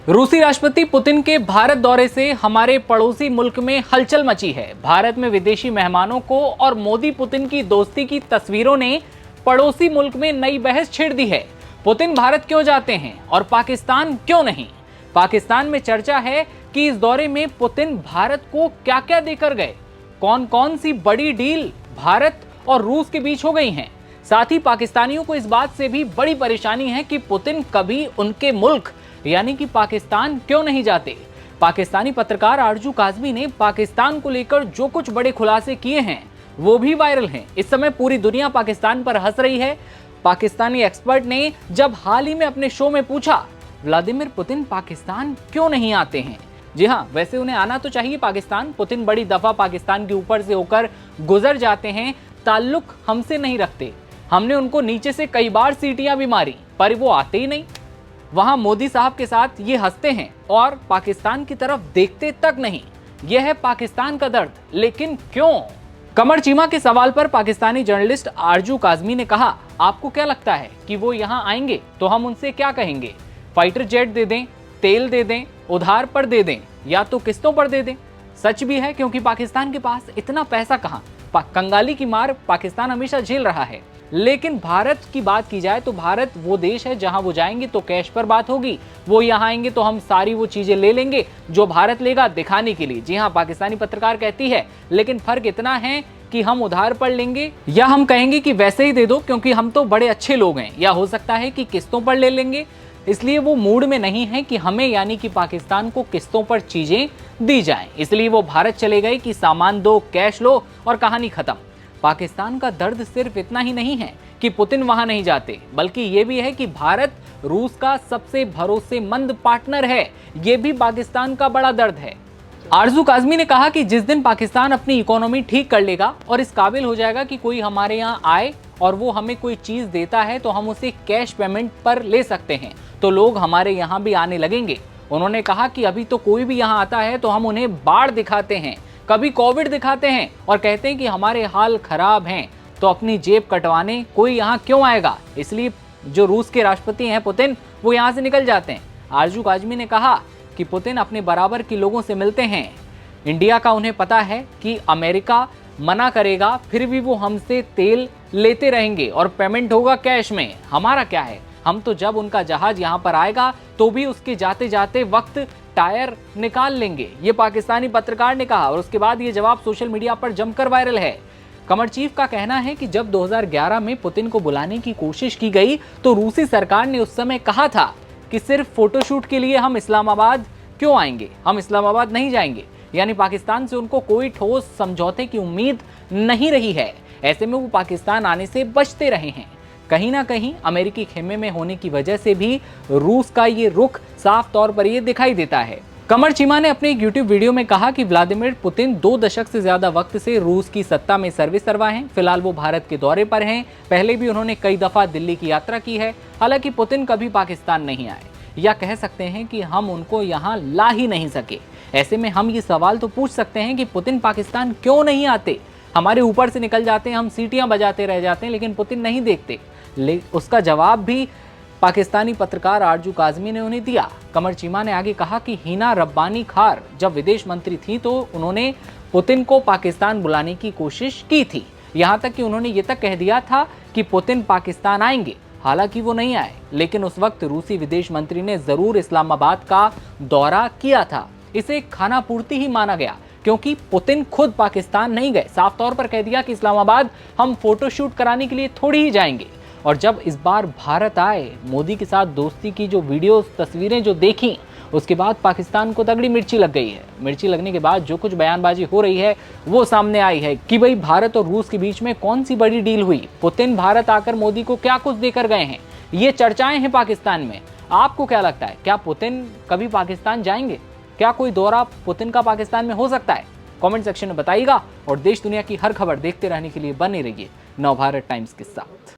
रूसी राष्ट्रपति पुतिन के भारत दौरे से हमारे पड़ोसी मुल्क में हलचल मची है। भारत में विदेशी मेहमानों को और मोदी पुतिन की दोस्ती की तस्वीरों ने पड़ोसी मुल्क में नई बहस छेड़ दी है। पुतिन भारत क्यों जाते हैं और पाकिस्तान क्यों नहीं? पाकिस्तान में चर्चा है कि इस दौरे में पुतिन भारत को क्या क्या देकर गए, कौन कौन सी बड़ी डील भारत और रूस के बीच हो गई हैं। साथ ही पाकिस्तानियों को इस बात से भी बड़ी परेशानी है कि पुतिन कभी उनके मुल्क यानी कि पाकिस्तान क्यों नहीं जाते। पाकिस्तानी पत्रकार आरजू काज़मी ने पाकिस्तान को लेकर जो कुछ बड़े खुलासे किए हैं वो भी वायरल हैं। इस समय पूरी दुनिया पाकिस्तान पर हंस रही है। पाकिस्तानी एक्सपर्ट ने जब हाल ही में अपने शो में पूछा व्लादिमीर पुतिन पाकिस्तान क्यों नहीं आते हैं। जी हाँ, वैसे उन्हें आना तो चाहिए पाकिस्तान। पुतिन बड़ी दफा पाकिस्तान के ऊपर से होकर गुजर जाते हैं, ताल्लुक हमसे नहीं रखते। हमने उनको नीचे से कई बार सीटियां भी मारी पर वो आते ही नहीं। वहां मोदी साहब के साथ ये हंसते हैं और पाकिस्तान की तरफ देखते तक नहीं। यह है पाकिस्तान का दर्द, लेकिन क्यों? कमर चीमा के सवाल पर पाकिस्तानी जर्नलिस्ट आरजू काज़मी ने कहा, आपको क्या लगता है कि वो यहाँ आएंगे तो हम उनसे क्या कहेंगे? फाइटर जेट दे दें, तेल दे दें, उधार पर दे दें या तो किस्तों पर दे दें? सच भी है, क्योंकि पाकिस्तान के पास इतना पैसा कहाँ। कंगाली की मार पाकिस्तान हमेशा झेल रहा है। लेकिन भारत की बात की जाए तो भारत वो देश है जहां वो जाएंगे तो कैश पर बात होगी। वो यहाँ आएंगे तो हम सारी वो चीजें ले लेंगे जो भारत लेगा, दिखाने के लिए। जी हाँ, पाकिस्तानी पत्रकार कहती है, लेकिन फर्क इतना है कि हम उधार पर लेंगे या हम कहेंगे कि वैसे ही दे दो क्योंकि हम तो बड़े अच्छे लोग हैं, या हो सकता है कि किस्तों पर ले लेंगे। इसलिए वो मूड में नहीं है कि हमें यानी कि पाकिस्तान को किस्तों पर चीजें दी जाएं। इसलिए वो भारत चले गए कि सामान दो, कैश लो और कहानी खत्म। पाकिस्तान का दर्द सिर्फ इतना ही नहीं है कि पुतिन वहां नहीं जाते, बल्कि ये भी है कि भारत रूस का सबसे भरोसेमंद पार्टनर है। ये भी पाकिस्तान का बड़ा दर्द है। आरजू काज़मी ने कहा कि जिस दिन पाकिस्तान अपनी इकोनॉमी ठीक कर लेगा और इस काबिल हो जाएगा कि कोई हमारे यहाँ आए और वो हमें कोई चीज देता है तो हम उसे कैश पेमेंट पर ले सकते हैं, तो लोग हमारे यहाँ भी आने लगेंगे। उन्होंने कहा कि अभी तो कोई भी यहाँ आता है तो हम उन्हें बाढ़ दिखाते हैं, कभी कोविड दिखाते हैं और कहते हैं कि हमारे हाल खराब हैं, तो अपनी जेब कटवाने कोई यहाँ क्यों आएगा? इसलिए जो रूस के राष्ट्रपति हैं पुतिन, वो यहाँ से निकल जाते हैं। आरजू काज़मी ने कहा कि पुतिन अपने बराबर के लोगों से मिलते हैं। इंडिया का उन्हें पता है कि अमेरिका मना करेगा, फिर भी वो हमसे तेल लेते रहेंगे और पेमेंट होगा कैश में। हमारा क्या है, हम तो जब उनका जहाज यहाँ पर आएगा तो भी उसके जाते जाते वक्त टायर निकाल लेंगे। ये पाकिस्तानी पत्रकार ने कहा और उसके बाद ये जवाब सोशल मीडिया पर जमकर वायरल है। कमर चीफ का कहना है कि जब 2011 में पुतिन को बुलाने की कोशिश की गई तो रूसी सरकार ने उस समय कहा था कि सिर्फ फोटोशूट के लिए हम इस्लामाबाद क्यों आएंगे, हम इस्लामाबाद नहीं जाएंगे। यानी पाकिस्तान से उनको कोई ठोस समझौते की उम्मीद नहीं रही है। ऐसे में वो पाकिस्तान आने से बचते रहे हैं। कहीं ना कहीं अमेरिकी खेमे में होने की वजह से भी रूस का ये रुख साफ तौर पर ये दिखाई देता है। कमर चीमा ने अपने एक यूट्यूब वीडियो में कहा कि व्लादिमीर पुतिन 2 दशक से ज्यादा वक्त से रूस की सत्ता में सर्विस सर्वा हैं। फिलहाल वो भारत के दौरे पर हैं। पहले भी उन्होंने कई दफा दिल्ली की यात्रा की है। हालांकि पुतिन कभी पाकिस्तान नहीं आए, या कह सकते हैं कि हम उनको यहाँ ला ही नहीं सके। ऐसे में हम ये सवाल तो पूछ सकते हैं कि पुतिन पाकिस्तान क्यों नहीं आते? हमारे ऊपर से निकल जाते हैं, हम सीटियां बजाते रह जाते हैं, लेकिन पुतिन नहीं देखते। उसका जवाब भी पाकिस्तानी पत्रकार आरजू काज़मी ने उन्हें दिया। कमर चीमा ने आगे कहा कि हिना रब्बानी खार जब विदेश मंत्री थी तो उन्होंने पुतिन को पाकिस्तान बुलाने की कोशिश की थी। यहाँ तक कि उन्होंने ये तक कह दिया था कि पुतिन पाकिस्तान आएंगे। हालांकि वो नहीं आए, लेकिन उस वक्त रूसी विदेश मंत्री ने जरूर इस्लामाबाद का दौरा किया था। इसे खाना पूर्ति ही माना गया, क्योंकि पुतिन खुद पाकिस्तान नहीं गए। साफ तौर पर कह दिया कि इस्लामाबाद हम फोटोशूट कराने के लिए थोड़ी ही जाएंगे। और जब इस बार भारत आए, मोदी के साथ दोस्ती की जो वीडियोस, तस्वीरें जो देखी, उसके बाद पाकिस्तान को तगड़ी मिर्ची लग गई है। मिर्ची लगने के बाद जो कुछ बयानबाजी हो रही है वो सामने आई है कि भाई भारत और रूस के बीच में कौन सी बड़ी डील हुई, पुतिन भारत आकर मोदी को क्या कुछ देकर गए हैं। ये चर्चाएं हैं पाकिस्तान में। आपको क्या लगता है, क्या पुतिन कभी पाकिस्तान जाएंगे? क्या कोई दौरा पुतिन का पाकिस्तान में हो सकता है? कमेंट सेक्शन में बताइएगा और देश दुनिया की हर खबर देखते रहने के लिए बने रहिए नवभारत टाइम्स के साथ।